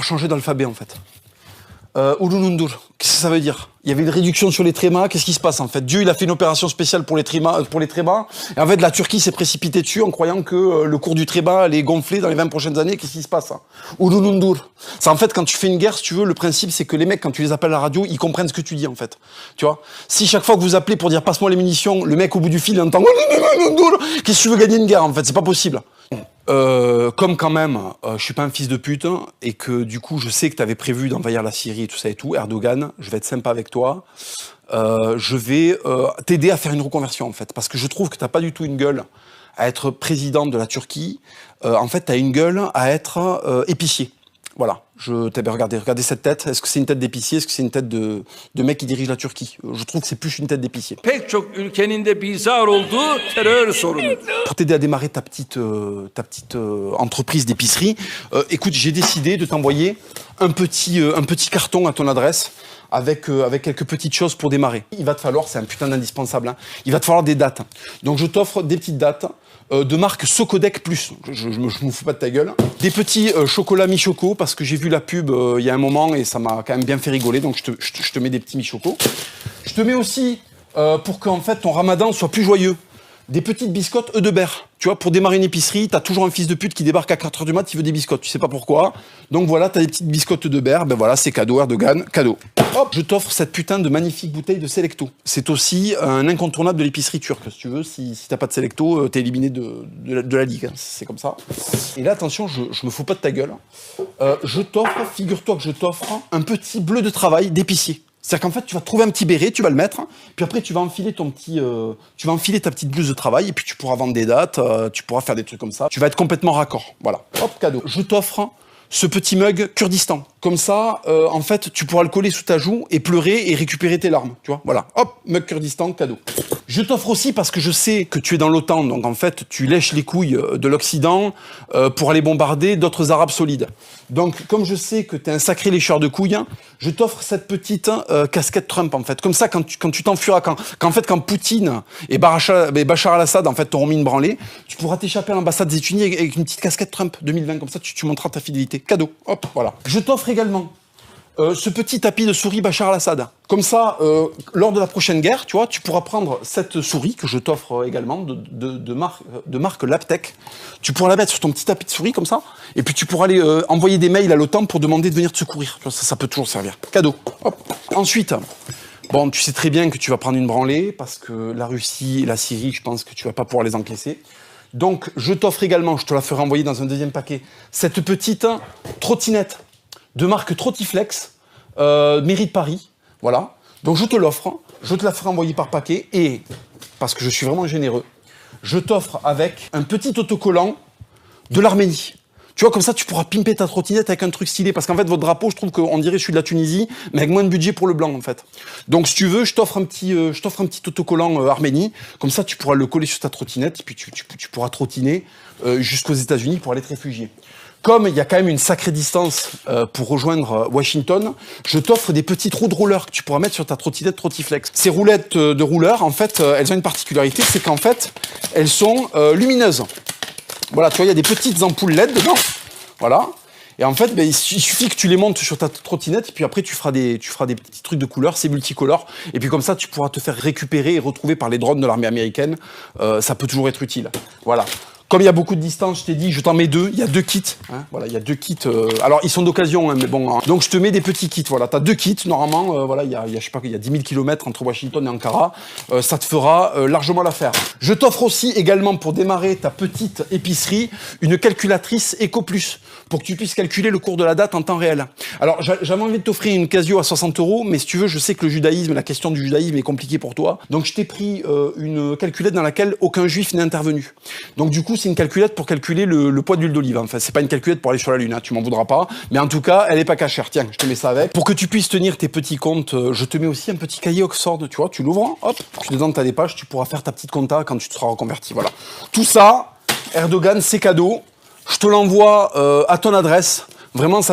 Changer d'alphabet en fait. Ululundur, qu'est-ce que ça veut dire? Il y avait une réduction sur les trémas, qu'est-ce qui se passe en fait? Dieu il a fait une opération spéciale pour les trémas, et en fait la Turquie s'est précipitée dessus en croyant que le cours du tréma allait gonfler dans les 20 prochaines années, qu'est-ce qui se passe? Ululundur. Ça en fait quand tu fais une guerre, si tu veux, le principe c'est que les mecs quand tu les appelles à la radio, ils comprennent ce que tu dis en fait. Tu vois? Si chaque fois que vous appelez pour dire passe-moi les munitions, le mec au bout du fil il entend Ululundur, qu'est-ce que tu veux gagner une guerre en fait? C'est pas possible. Comme quand même, je suis pas un fils de pute et que du coup je sais que tu avais prévu d'envahir la Syrie et tout ça et tout, Erdogan, je vais être sympa avec toi, je vais t'aider à faire une reconversion en fait, parce que je trouve que t'as pas du tout une gueule à être président de la Turquie, en fait t'as une gueule à être épicier. Voilà, regardez cette tête. Est-ce que c'est une tête d'épicier? Est-ce que c'est une tête de mec qui dirige la Turquie? Je trouve que c'est plus une tête d'épicier. Pek çok ülkenin de bizar olduğu terör sorunu. Pour t'aider à démarrer ta petite entreprise d'épicerie, écoute, j'ai décidé de t'envoyer un petit carton à ton adresse avec quelques petites choses pour démarrer. Il va te falloir, c'est un putain d'indispensable, hein, il va te falloir des dates. Donc je t'offre des petites dates de marque Socodec Plus. Je me fous pas de ta gueule. Des petits chocolats mi-choco parce que j'ai vu la pub il y a un moment et ça m'a quand même bien fait rigoler. Donc je te mets des petits mi-choco. Je te mets aussi pour qu'en fait ton ramadan soit plus joyeux. Des petites biscottes œufs de berre. Tu vois, pour démarrer une épicerie, t'as toujours un fils de pute qui débarque à 4h du mat, il veut des biscottes, tu sais pas pourquoi. Donc voilà, t'as des petites biscottes de berre, ben voilà, c'est cadeau, Erdogan, cadeau. Hop, je t'offre cette putain de magnifique bouteille de Selecto. C'est aussi un incontournable de l'épicerie turque, si tu veux. Si t'as pas de Selecto, t'es éliminé de la ligue, hein. C'est comme ça. Et là, attention, je me fous pas de ta gueule. Figure-toi que je t'offre un petit bleu de travail d'épicier. C'est-à-dire qu'en fait, tu vas trouver un petit béret, tu vas le mettre, puis après, tu vas enfiler ta petite blouse de travail, et puis tu pourras vendre des dates, tu pourras faire des trucs comme ça. Tu vas être complètement raccord. Voilà. Hop, cadeau. Je t'offre ce petit mug Kurdistan. Comme ça, en fait, tu pourras le coller sous ta joue et pleurer et récupérer tes larmes. Tu vois, voilà. Hop, mug Kurdistan, cadeau. Je t'offre aussi parce que je sais que tu es dans l'OTAN, donc en fait, tu lèches les couilles de l'Occident pour aller bombarder d'autres Arabes solides. Donc, comme je sais que tu es un sacré lécheur de couilles, je t'offre cette petite casquette Trump, en fait. Comme ça, quand tu t'enfuiras, quand Poutine et Bachar al-Assad, en fait, t'auront mis une branlée, tu pourras t'échapper à l'ambassade des États-Unis avec une petite casquette Trump 2020. Comme ça, tu montreras ta fidélité. Cadeau. Hop, voilà. Je t'offre également ce petit tapis de souris Bachar al-Assad. Comme ça, lors de la prochaine guerre, tu vois, tu pourras prendre cette souris que je t'offre également de marque Laptec. Tu pourras la mettre sur ton petit tapis de souris comme ça, et puis tu pourras aller envoyer des mails à l'OTAN pour demander de venir te secourir. Tu vois, ça peut toujours servir. Cadeau. Hop. Ensuite, bon, tu sais très bien que tu vas prendre une branlée parce que la Russie et la Syrie, je pense que tu vas pas pouvoir les encaisser. Donc, je t'offre également, je te la ferai envoyer dans un deuxième paquet, cette petite trottinette de marque Trottiflex, mairie de Paris, voilà. Donc je te l'offre, je te la ferai envoyer par paquet et, parce que je suis vraiment généreux, je t'offre avec un petit autocollant de l'Arménie. Tu vois, comme ça, tu pourras pimper ta trottinette avec un truc stylé. Parce qu'en fait, votre drapeau, je trouve qu'on dirait celui de la Tunisie, mais avec moins de budget pour le blanc, en fait. Donc, si tu veux, je t'offre un petit autocollant Arménie. Comme ça, tu pourras le coller sur ta trottinette, et puis tu pourras trottiner jusqu'aux États-Unis pour aller te réfugier. Comme il y a quand même une sacrée distance pour rejoindre Washington, je t'offre des petites roues de rouleur que tu pourras mettre sur ta trottinette Trottiflex. Ces roulettes de rouleur, en fait, elles ont une particularité, c'est qu'en fait, elles sont lumineuses. Voilà, tu vois, il y a des petites ampoules LED dedans. Voilà. Et en fait, ben, il suffit que tu les montes sur ta trottinette, et puis après, tu feras des petits trucs de couleurs, c'est multicolore. Et puis comme ça, tu pourras te faire récupérer et retrouver par les drones de l'armée américaine. Ça peut toujours être utile. Voilà. Comme il y a beaucoup de distance, je t'ai dit, je t'en mets deux. Il y a deux kits. Hein, voilà, il y a deux kits. Alors, ils sont d'occasion, hein, mais bon. Hein. Donc, je te mets des petits kits. Voilà, t'as deux kits. Normalement, voilà, il y a, je sais pas, il y a 10 000 km entre Washington et Ankara. Ça te fera largement l'affaire. Je t'offre aussi également, pour démarrer ta petite épicerie, une calculatrice EcoPlus, pour que tu puisses calculer le cours de la date en temps réel. Alors, j'avais envie de t'offrir une Casio à 60 €, mais si tu veux, je sais que le judaïsme, la question du judaïsme est compliquée pour toi. Donc, je t'ai pris une calculette dans laquelle aucun juif n'est intervenu. Donc, du coup, c'est une calculette pour calculer le poids d'huile d'olive. Enfin, c'est pas une calculette pour aller sur la Lune, hein, tu m'en voudras pas. Mais en tout cas, elle est pas cachère. Tiens, je te mets ça avec. Pour que tu puisses tenir tes petits comptes, je te mets aussi un petit cahier Oxford, tu vois, tu l'ouvres, hop, puis dedans t'as des pages, tu pourras faire ta petite compta quand tu te seras reconverti, voilà. Tout ça, Erdogan, c'est cadeau. Je te l'envoie à ton adresse. Vraiment, ça me